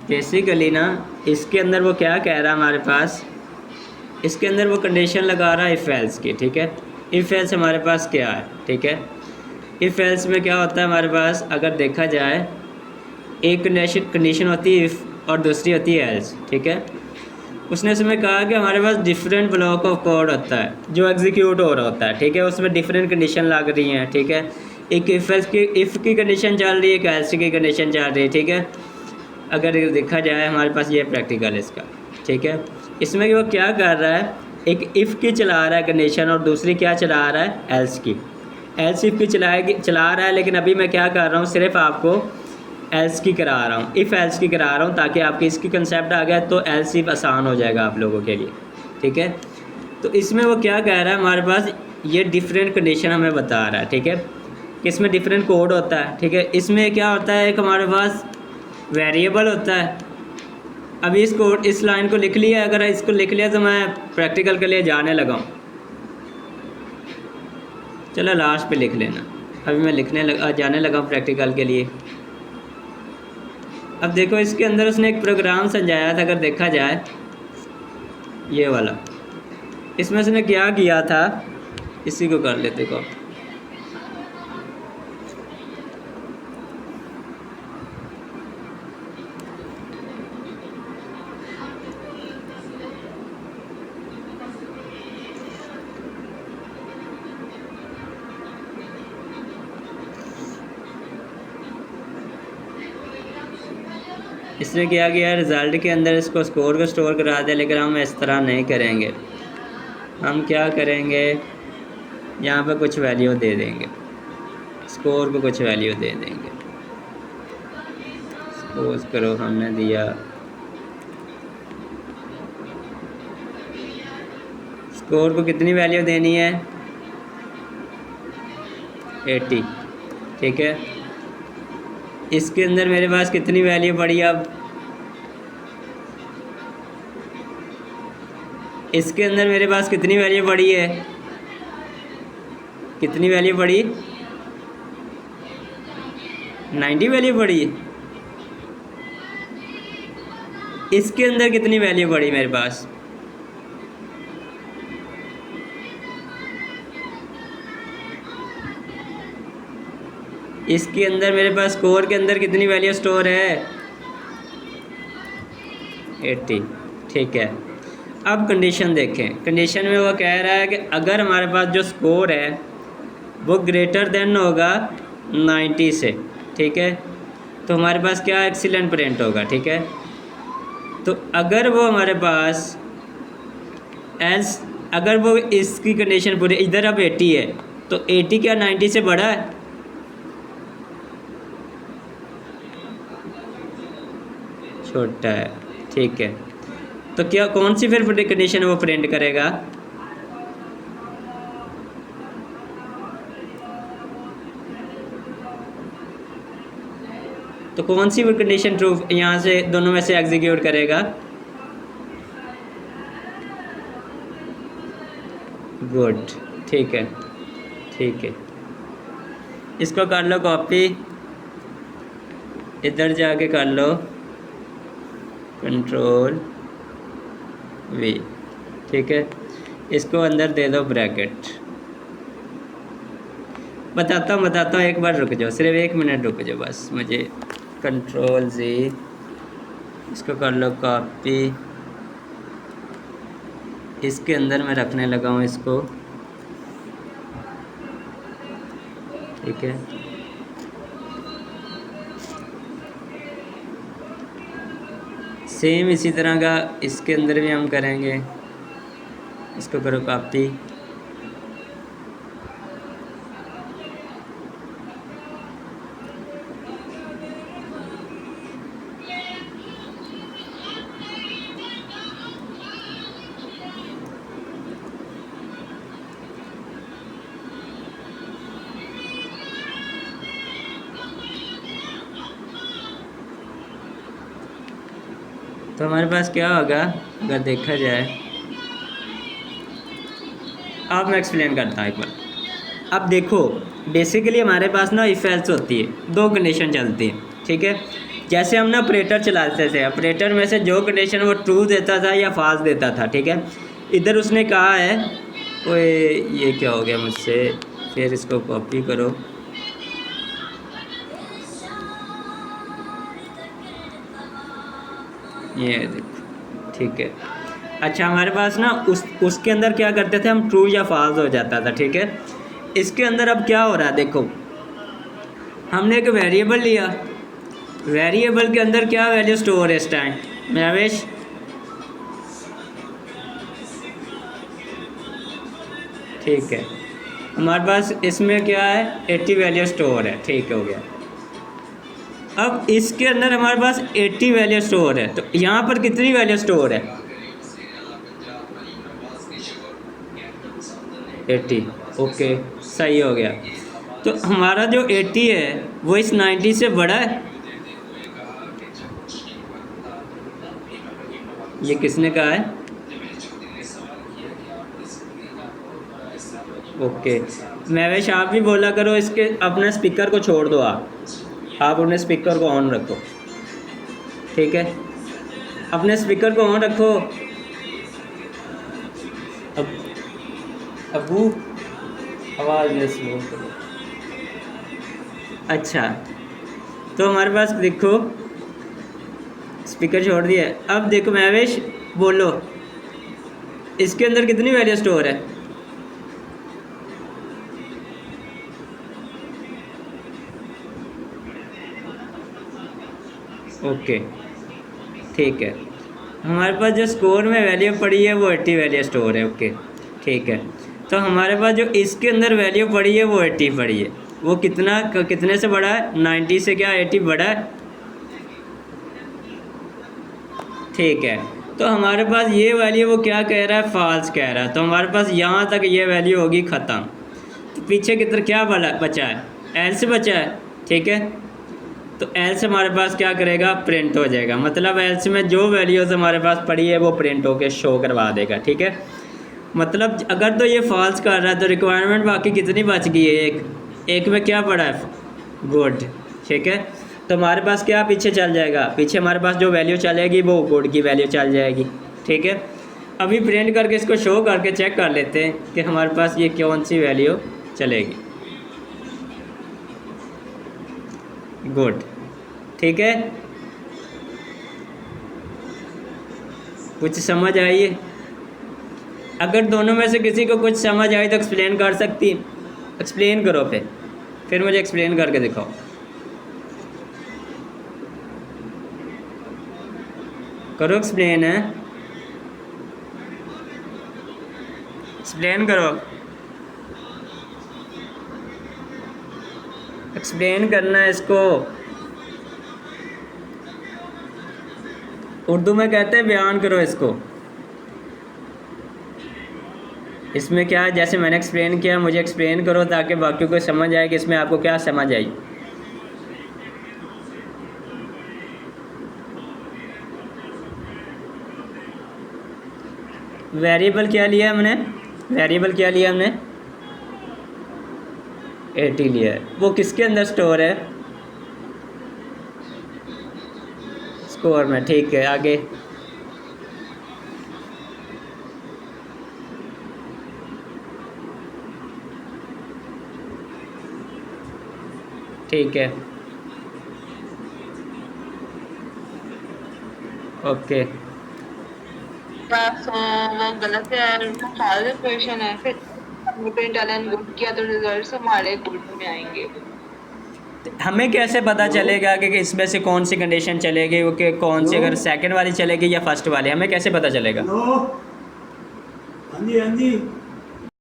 Basically ना इसके अंदर वो क्या कह रहा है हमारे पास, इसके अंदर वो कंडीशन लगा रहा है इफ़ एल्स की, ठीक है। इफ़ एल्स हमारे पास क्या है, ठीक है। इफ़ एल्स में क्या होता है हमारे पास, अगर देखा जाए एक कंडीशन होती है इफ़ और दूसरी होती है एल्स, ठीक है। उसने इसमें कहा कि हमारे पास डिफरेंट ब्लॉक ऑफ कोड होता है जो एग्जीक्यूट हो रहा होता है, ठीक है। उसमें डिफरेंट कंडीशन लग रही हैं, ठीक है। एक इफ़ की कंडीशन चल रही है, एक एल्स की कंडीशन चल रही है, ठीक है। अगर ये देखा जाए हमारे पास ये प्रैक्टिकल है इसका, ठीक है। इसमें वो क्या कर रहा है, एक इफ़ की चला रहा है कंडीशन और दूसरी क्या चला रहा है, एल्स की। एल्स इफ़ की चला रहा है, लेकिन अभी मैं क्या कर रहा हूँ, सिर्फ आपको एल्स की करा रहा हूँ, इफ़ एल्स की करा रहा हूँ, ताकि आपकी इसकी कंसेप्ट आ गया तो एल्स इफ आसान हो जाएगा आप लोगों के लिए, ठीक है। तो इसमें वो क्या कह रहा है हमारे पास, ये डिफरेंट कंडीशन हमें बता रहा है, ठीक है, कि इसमें डिफरेंट कोड होता है, ठीक है। इसमें क्या होता है, एक हमारे पास वेरिएबल होता है। अभी इस लाइन को लिख लिया, अगर इसको लिख लिया तो मैं प्रैक्टिकल के लिए जाने लगा हूँ। चलो लास्ट पे लिख लेना, अभी मैं जाने लगा हूँ प्रैक्टिकल के लिए। अब देखो इसके अंदर उसने एक प्रोग्राम समझाया था, अगर देखा जाए ये वाला, इसमें उसने क्या किया था, इसी को कर लेते को। इसने क्या किया, रिज़ल्ट के अंदर इसको स्कोर को स्टोर करा दे, लेकिन हम इस तरह नहीं करेंगे। हम क्या करेंगे, यहाँ पे कुछ वैल्यू दे देंगे, स्कोर को कुछ वैल्यू दे देंगे। सपोज करो हमने दिया स्कोर को कितनी वैल्यू देनी है, 80, ठीक है। इसके अंदर मेरे पास कितनी वैल्यू पड़ी, अब इसके अंदर मेरे पास कितनी वैल्यू पड़ी है, कितनी वैल्यू पड़ी, 90 वैल्यू पड़ी है। इसके अंदर कितनी वैल्यू पड़ी मेरे पास, इसके अंदर मेरे पास स्कोर के अंदर कितनी वैल्यू स्टोर है, 80, ठीक है। अब कंडीशन देखें, कंडीशन में वो कह रहा है कि अगर हमारे पास जो स्कोर है वो ग्रेटर देन होगा 90 से, ठीक है, तो हमारे पास क्या एक्सीलेंट प्रिंट होगा, ठीक है। तो अगर वो हमारे पास एल्स, अगर वो इसकी कंडीशन पूरी, इधर अब 80 है तो 80 क्या 90 से बड़ा है, छोटा है, ठीक है। तो क्या कौन सी फिर कंडीशन वो प्रिंट करेगा, तो कौन सी कंडीशन ट्रू यहाँ से दोनों में से एग्जीक्यूट करेगा, गुड, ठीक है, ठीक है। इसको कर लो कॉपी, इधर जाके कर लो कंट्रोल वी, ठीक है। इसको अंदर दे दो ब्रैकेट। बताता हूँ एक बार रुक जाओ, सिर्फ 1 मिनट रुक जाओ बस, मुझे कंट्रोल जी, इसको कर लो कॉपी, इसके अंदर मैं रखने लगा हूँ इसको, ठीक है। सेम इसी तरह का इसके अंदर भी हम करेंगे, इसको करो कॉपी, तो हमारे पास क्या होगा, अगर देखा जाए, अब मैं एक्सप्लेन करता हूँ एक बार। अब देखो बेसिकली हमारे पास ना इफ एल्स होती है, 2 कंडीशन चलती है, ठीक है। जैसे हम ना ऑपरेटर चलाते थे, ऑपरेटर में से जो कंडीशन वो ट्रू देता था या फॉल्स देता था, ठीक है। इधर उसने कहा है, ओए ये क्या हो गया मुझसे, फिर इसको कॉपी करो, ये देखो, ठीक है। अच्छा हमारे पास ना उसके अंदर क्या करते थे हम, ट्रू या फॉल्स हो जाता था, ठीक है। इसके अंदर अब क्या हो रहा है देखो, हमने एक वेरिएबल लिया, वेरिएबल के अंदर क्या वैल्यू स्टोर है इस टाइम महवेश, ठीक है। हमारे पास इसमें क्या है, 80 वैल्यू स्टोर है, ठीक हो गया। अब इसके अंदर हमारे पास 80 वैल्यू स्टोर है, तो यहाँ पर कितनी वैल्यू स्टोर है, 80, ओके सही हो गया। तो हमारा जो 80 है वो इस 90 से बड़ा है, ये किसने कहा है, ओके। महवेश आप भी बोला करो, इसके अपने स्पीकर को छोड़ दो, आप अपने स्पीकर को ऑन रखो, ठीक है, अपने स्पीकर को ऑन रखो। अबू आवाज़ में स्लो करो। अच्छा तो हमारे पास देखो स्पीकर छोड़ दिया। अब देखो महवेश बोलो, इसके अंदर कितनी वैल्यू स्टोर है, ओके ठीक है। हमारे पास जो स्कोर में वैल्यू पड़ी है वो 80 वैल्यू स्टोर है, ओके ठीक है। तो हमारे पास जो इसके अंदर वैल्यू पड़ी है वो 80 पड़ी है, वो कितने से बड़ा है, 90 से क्या 80 बड़ा है, ठीक है। तो हमारे पास ये वैल्यू वो क्या कह रहा है, फॉल्स कह रहा है, तो हमारे पास यहाँ तक ये वैल्यू होगी ख़त्म। तो पीछे की तरफ क्या बचा है, एल से बचा है, ठीक है। तो एल से हमारे पास क्या करेगा, प्रिंट हो जाएगा, मतलब एल से में जो वैल्यूज़ हमारे पास पड़ी है वो प्रिंट होके शो करवा देगा, ठीक है। मतलब अगर तो ये फॉल्स कर रहा है तो रिक्वायरमेंट बाकी कितनी बच गई है, एक में क्या पड़ा है, गुड, ठीक है। तो हमारे पास क्या पीछे चल जाएगा, पीछे हमारे पास जो वैल्यू चलेगी वो गुड की वैल्यू चल जाएगी, ठीक है। अभी प्रिंट करके इसको शो करके चेक कर लेते हैं कि हमारे पास ये कौन सी वैल्यू चलेगी, गुड, ठीक है। कुछ समझ आई है, अगर दोनों में से किसी को कुछ समझ आई तो एक्सप्लेन कर सकती, एक्सप्लेन करो, फिर मुझे एक्सप्लेन करके दिखाओ, करो एक्सप्लेन, है एक्सप्लेन करो, एक्सप्लेन करना है इसको, उर्दू में कहते हैं बयान करो इसको। इसमें क्या है, जैसे मैंने एक्सप्लेन किया मुझे एक्सप्लेन करो ताकि बाकियों को समझ आए कि इसमें आपको क्या समझ आई। वेरिएबल क्या लिया हमने, वेरिएबल क्या लिया हमने, 80 लिया है, वो किसके अंदर स्टोर है, स्कोर में, ठीक है। आगे ठीक है, ओके। वो गलत है, फॉल्स क्वेश्चन है, फिर प्रिंट अलन गुड किया तो रिजल्ट्स हमारे गुड में आएंगे। हमें कैसे पता चलेगा कि इसमें से कौन सी कंडीशन चलेगी, कि कौन सी, अगर सेकंड वाली चलेगी या फर्स्ट वाली, हमें कैसे पता चलेगा? हाँ जी हाँ जी।